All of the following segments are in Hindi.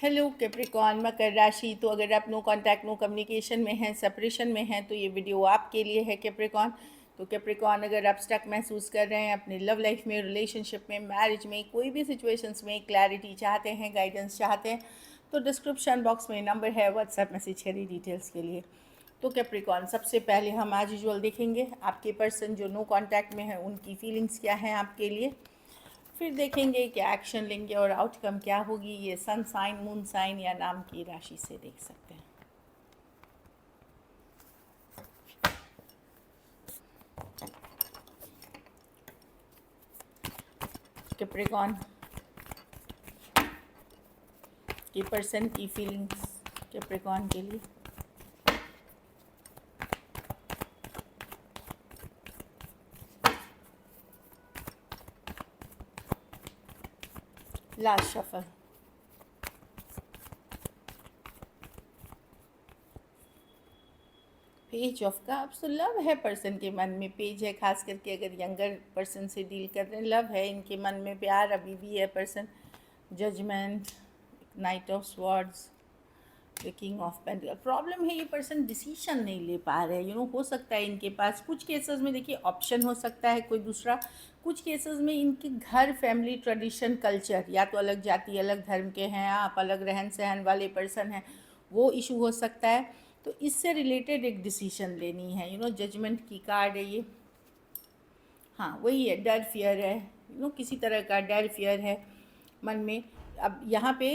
हेलो कैप्रिकॉन मकर राशि। तो अगर आप नो कांटेक्ट नो कम्युनिकेशन में हैं, सेपरेशन में हैं, तो ये वीडियो आपके लिए है कैप्रिकॉन। तो कैप्रिकॉन, अगर आप स्टक महसूस कर रहे हैं अपनी लव लाइफ में, रिलेशनशिप में, मैरिज में, कोई भी सिचुएशंस में क्लैरिटी चाहते हैं, गाइडेंस चाहते हैं, तो डिस्क्रिप्शन बॉक्स में नंबर है, व्हाट्सएप मैसेज करिए डिटेल्स के लिए। तो कैप्रिकॉन, सबसे पहले हम आज यूजुअल देखेंगे आपके पर्सन जो नो कांटेक्ट में है उनकी फीलिंग्स क्या हैं आपके लिए। फिर देखेंगे क्या एक्शन लेंगे और आउटकम क्या होगी। ये सन साइन, मून साइन या नाम की राशि से देख सकते हैं। कैप्रिकॉन की पर्सन की फीलिंग्स कैप्रिकॉन के लिए। Last shuffle. Page of cups. तो लव है पर्सन के मन में, पेज है, खास करके अगर यंगर पर्सन से डील कर रहे हैं, लव है इनके मन में, प्यार अभी भी है person. Judgement, night of swords, the king of pentacle. Problem है ये पर्सन डिसीजन नहीं ले पा रहे हैं। हो सकता है इनके पास कुछ केसेस में, देखिए, ऑप्शन हो सकता है कोई दूसरा। कुछ केसेस में इनके घर, फैमिली, ट्रेडिशन, कल्चर, या तो अलग जाति अलग धर्म के हैं, आप अलग रहन सहन वाले पर्सन हैं, वो इशू हो सकता है। तो इससे रिलेटेड एक डिसीजन लेनी है। जजमेंट की कार्ड है ये। हाँ, वही है, डर, फियर है। किसी तरह का डर, फियर है मन में। अब यहाँ पे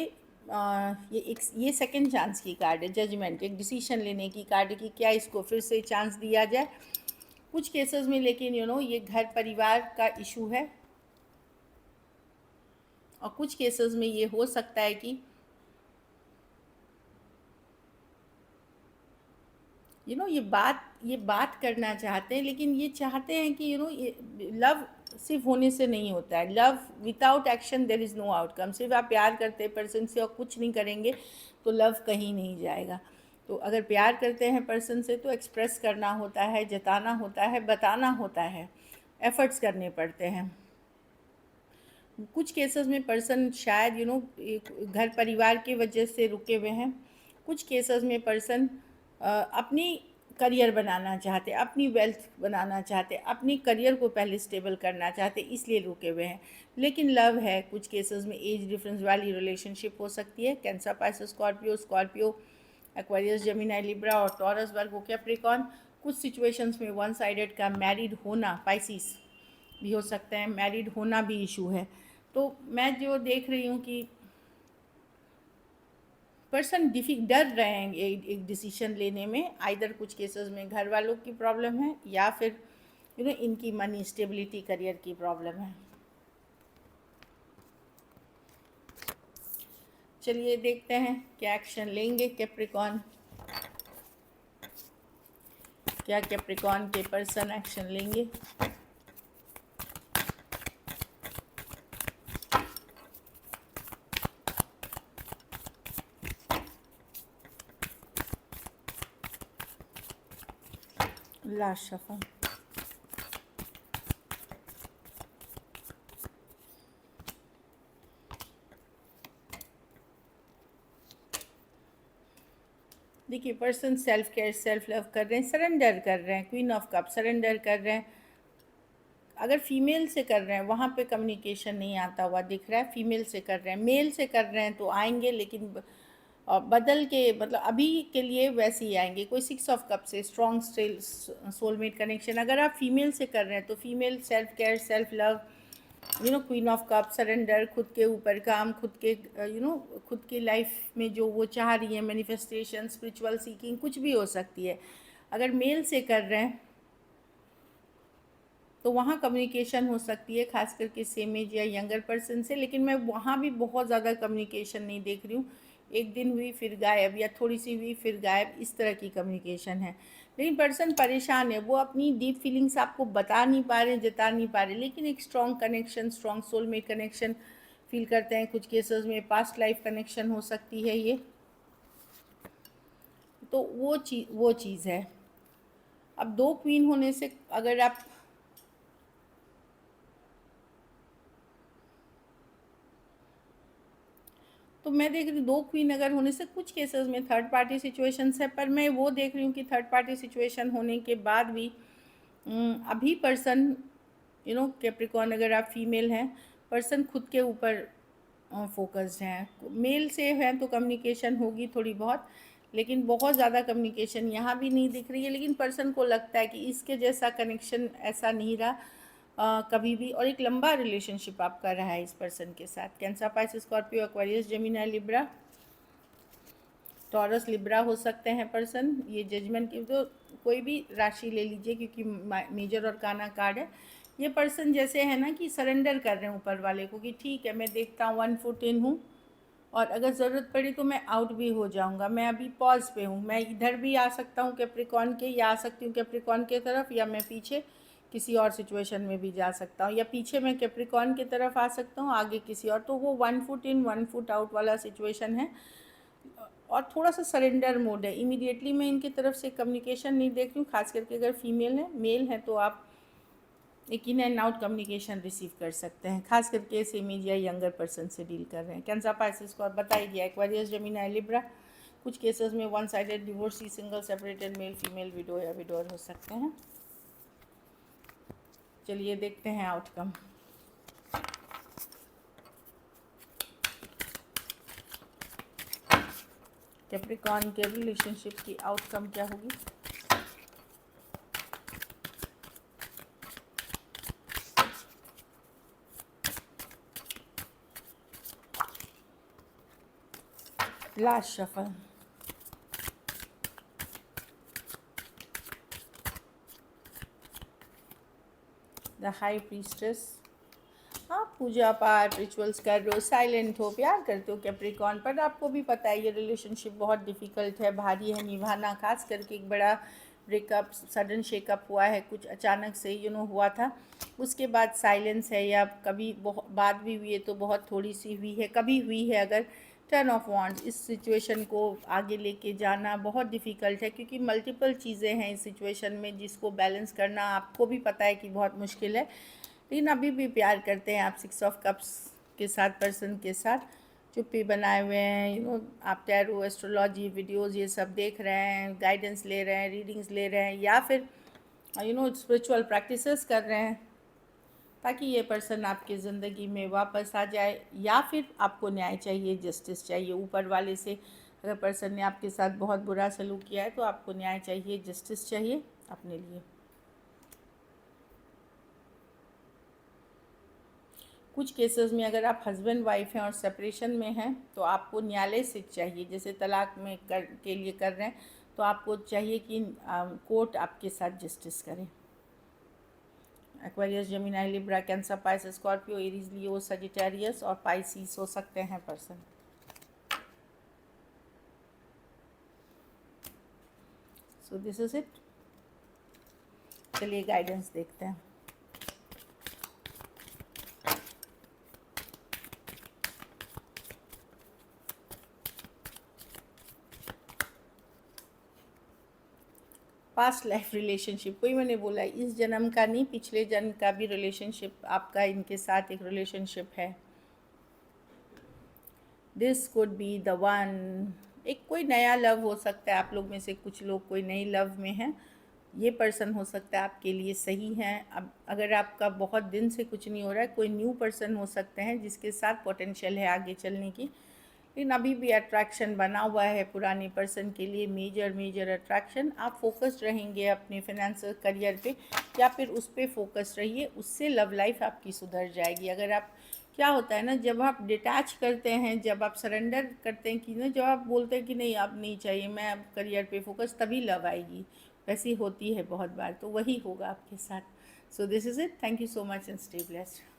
ये सेकंड चांस की कार्ड है, जजमेंट, एक डिसीजन लेने की कार्ड है कि क्या इसको फिर से चांस दिया जाए कुछ केसेस में। लेकिन ये घर परिवार का इशू है, और कुछ केसेस में ये हो सकता है कि ये बात करना चाहते हैं, लेकिन ये चाहते हैं कि ये लव सिर्फ होने से नहीं होता है। Love without action there is no outcome. सिर्फ आप प्यार करते हैं पर्सन से और कुछ नहीं करेंगे तो लव कहीं नहीं जाएगा। तो अगर प्यार करते हैं पर्सन से तो एक्सप्रेस करना होता है, जताना होता है, बताना होता है, एफर्ट्स करने पड़ते हैं। कुछ केसेस में पर्सन शायद घर परिवार की वजह से रुके हुए हैं। कुछ केसेस में पर्सन अपनी करियर बनाना चाहते, अपनी वेल्थ बनाना चाहते, अपनी करियर को पहले स्टेबल करना चाहते, इसलिए रुके हुए हैं। लेकिन लव है। कुछ केसेस में एज डिफरेंस वाली रिलेशनशिप हो सकती है। Cancer, Pisces, Scorpio, Aquarius, Gemini, Libra और टॉरस, वर्गो, कैप्रिकॉर्न। कुछ सिचुएशंस में वन साइडेड का मैरिड होना, पाइसिस भी हो सकता है, मैरिड होना भी इशू है। तो मैं जो देख रही हूँ कि पर्सन डर रहे हैं एक डिसीजन लेने में। आइदर कुछ केसेस में घर वालों की प्रॉब्लम है, या फिर इनकी मनी स्टेबिलिटी, करियर की प्रॉब्लम है। चलिए देखते हैं क्या एक्शन लेंगे कैप्रिकॉन। क्या कैप्रिकॉन के पर्सन एक्शन लेंगे। Last shuffle. देखिए, person self care, self love कर रहे हैं, सरेंडर कर रहे हैं। क्वीन ऑफ कप, सरेंडर कर रहे हैं। अगर फीमेल से कर रहे हैं वहाँ पे कम्युनिकेशन नहीं आता हुआ दिख रहा है। फीमेल से कर रहे हैं, मेल से कर रहे हैं तो आएंगे, लेकिन बदल के, मतलब अभी के लिए वैसे ही आएंगे। कोई 6 ऑफ कप से स्ट्रॉन्ग सोलमेट कनेक्शन। अगर आप फीमेल से कर रहे हैं तो female self care, self love, queen of cup, surrender, खुद के ऊपर काम, खुद के खुद की लाइफ में जो वो चाह रही है, मैनिफेस्टेशन, स्पिरिचुअल सीकिंग, कुछ भी हो सकती है। अगर मेल से कर रहे हैं तो वहाँ कम्युनिकेशन हो सकती है, खास करके सेम एज या यंगर पर्सन से। लेकिन मैं वहाँ भी बहुत ज़्यादा कम्युनिकेशन नहीं देख रही हूँ। एक दिन हुई फिर गायब, या थोड़ी सी हुई फिर गायब, इस तरह की कम्युनिकेशन है। लेकिन पर्सन परेशान है, वो अपनी डीप फीलिंग्स आपको बता नहीं पा रहे, जता नहीं पा रहे, लेकिन एक strong connection, strong soulmate connection feel करते हैं। कुछ केसेस में पास्ट लाइफ कनेक्शन हो सकती है ये। तो वो चीज़ है। अब 2 क्वीन होने से अगर आप तो मैं देख रही हूँ 2 क्वीन अगर होने से कुछ केसेस में थर्ड पार्टी सिचुएशंस है, पर मैं वो देख रही हूँ कि थर्ड पार्टी सिचुएशन होने के बाद भी अभी पर्सन कैप्रिकॉर्न अगर आप फीमेल हैं, पर्सन खुद के ऊपर फोकस्ड हैं। मेल से हैं तो कम्युनिकेशन होगी थोड़ी बहुत, लेकिन बहुत ज़्यादा कम्युनिकेशन यहाँ भी नहीं दिख रही है। लेकिन पर्सन को लगता है कि इसके जैसा कनेक्शन ऐसा नहीं रहा कभी भी, और एक लंबा रिलेशनशिप आपका रहा है इस पर्सन के साथ। Cancer, Pisces, Scorpio, Aquarius, Gemini, Libra, taurus, Libra हो सकते हैं पर्सन। ये जजमेंट की तो कोई भी राशि ले लीजिए, क्योंकि मेजर और काना कार्ड है। ये पर्सन जैसे है ना कि सरेंडर कर रहे हैं ऊपर वाले को कि ठीक है, मैं देखता हूँ, 1 फुट इन हूँ, और अगर ज़रूरत पड़ी तो मैं आउट भी हो जाऊँगा। मैं अभी पॉज पे हूँ, मैं इधर भी आ सकता हूँ कैप्रिकॉर्न के, या आ सकती हूँ कैप्रिकॉर्न के तरफ, या मैं पीछे किसी और सिचुएशन में भी जा सकता हूँ, या पीछे मैं कैप्रिकॉर्न की तरफ आ सकता हूँ, आगे किसी और। तो वो 1 फुट इन 1 फुट आउट वाला सिचुएशन है, और थोड़ा सा सरेंडर मोड है। इमीडिएटली मैं इनकी तरफ से कम्युनिकेशन नहीं देख रही हूँ, खास करके अगर फीमेल है। मेल है तो आप एक in and out communication receive कर सकते हैं, खास करके सेम एज या यंगर पर्सन से डील कर रहे हैं। कैंसर, पाइसेस को आप बता ही दिया। एक्वेरियस, जेमिनी, लिब्रा, कुछ केसेस में 1 sided divorcee, single, separated, male female, window या विडोर हो सकते हैं। चलिए देखते हैं आउटकम। कैप्रिकॉर्न के रिलेशनशिप की आउटकम क्या होगी? Last shuffle. The high priestess. आप पूजा पाठ रिचुअल्स कर रहे हो, साइलेंट हो, प्यार करते हो कैप्रिकॉर्न, पर आपको भी पता है ये रिलेशनशिप बहुत डिफ़िकल्ट है, भारी है निभाना। खास करके एक बड़ा ब्रेकअप, सडन शेकअप हुआ है, कुछ अचानक से हुआ था, उसके बाद साइलेंस है, या कभी बात भी हुई है तो बहुत थोड़ी सी हुई है, कभी हुई है। अगर टर्न ऑफ वॉन्ड्स, इस सिचुएशन को आगे लेके जाना बहुत डिफ़िकल्ट है, क्योंकि मल्टीपल चीज़ें हैं इस सिचुएशन में जिसको बैलेंस करना आपको भी पता है कि बहुत मुश्किल है। लेकिन अभी भी प्यार करते हैं आप 6 ऑफ कप्स के साथ, पर्सन के साथ चुप्पी बनाए हुए हैं। आप टैरो, एस्ट्रोलॉजी वीडियोस ये सब देख रहे हैं, गाइडेंस ले रहे हैं, रीडिंग्स ले रहे हैं, या फिर स्पिरिचुअल प्रैक्टिसेस कर रहे हैं, ताकि ये पर्सन आपकी ज़िंदगी में वापस आ जाए। या फिर आपको न्याय चाहिए, जस्टिस चाहिए ऊपर वाले से। अगर पर्सन ने आपके साथ बहुत बुरा सलूक किया है तो आपको न्याय चाहिए, जस्टिस चाहिए अपने लिए। कुछ केसेस में अगर आप हस्बैंड वाइफ हैं और सेपरेशन में हैं तो आपको न्यायालय से चाहिए, जैसे तलाक में के लिए कर रहे हैं तो आपको चाहिए कि कोर्ट आपके साथ जस्टिस करे। Aquarius, Gemini, Libra, Cancer, Pisces, Scorpio, Aries, Leo, Sagittarius और पाइसिस हो सकते हैं person. So this is it. चलिए गाइडेंस देखते हैं। पास्ट लाइफ रिलेशनशिप, कोई मैंने बोला इस जन्म का नहीं, पिछले जन्म का भी रिलेशनशिप आपका इनके साथ एक रिलेशनशिप है। This could be the one. एक कोई नया लव हो सकता है, आप लोग में से कुछ लोग कोई नई लव में हैं, ये पर्सन हो सकता है आपके लिए सही है। अब अगर आपका बहुत दिन से कुछ नहीं हो रहा है, कोई न्यू पर्सन हो सकते हैं जिसके साथ पोटेंशियल है आगे चलने की, लेकिन अभी भी अट्रैक्शन बना हुआ है पुराने पर्सन के लिए, मेजर अट्रैक्शन। आप फोकस्ड रहेंगे अपने फाइनेंशियल करियर पे, या फिर उस पर फोकस्ड रहिए, उससे लव लाइफ आपकी सुधर जाएगी। अगर आप, क्या होता है ना, जब आप डिटैच करते हैं, जब आप सरेंडर करते हैं कि ना, जब आप बोलते हैं कि नहीं अब नहीं चाहिए, मैं अब करियर पे फोकस, तभी लव आएगी। वैसी होती है बहुत बार, तो वही होगा आपके साथ। So this is it. Thank you so much and stay blessed.